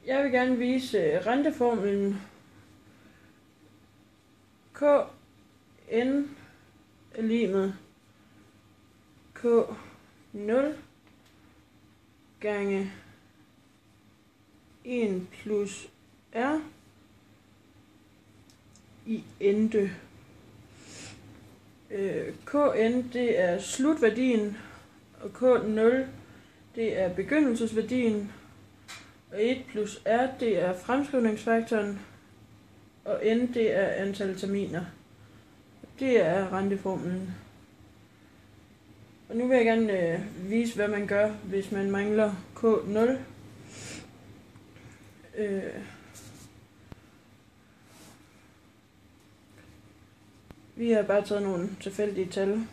Jeg vil gerne vise renteformlen Kn er lig med K0 gange 1 plus R i ente. Kn det er slutværdien, og K0 det er begyndelsesværdien, og 1 plus R det er fremskrivningsfaktoren, og N det er antal terminer. Det er renteformlen. Og nu vil jeg gerne vise, hvad man gør, hvis man mangler K0. Vi har bare taget nogle tilfældige tal.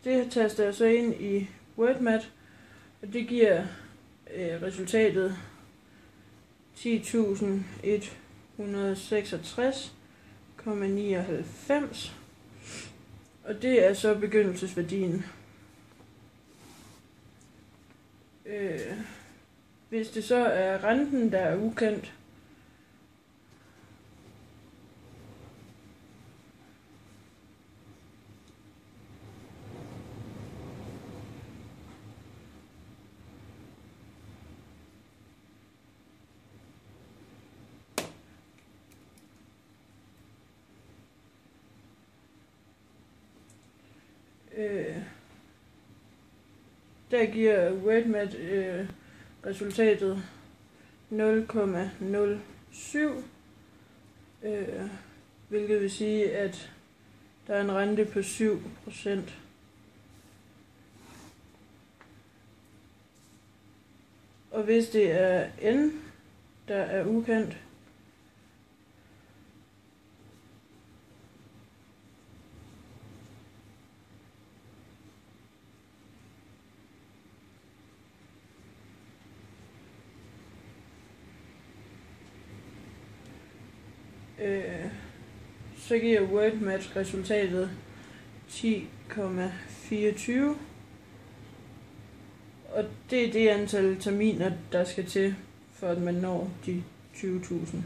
Det taster jeg så ind i WordMat, og det giver resultatet 10.166,99, og det er så begyndelsesværdien. Hvis det så er renten, der er ukendt, der giver WordMat resultatet 0,07, hvilket vil sige, at der er en rente på 7%. Og hvis det er N, der er ukendt, så giver WordMat resultatet 10,24, og det er det antal terminer, der skal til, for at man når de 20.000.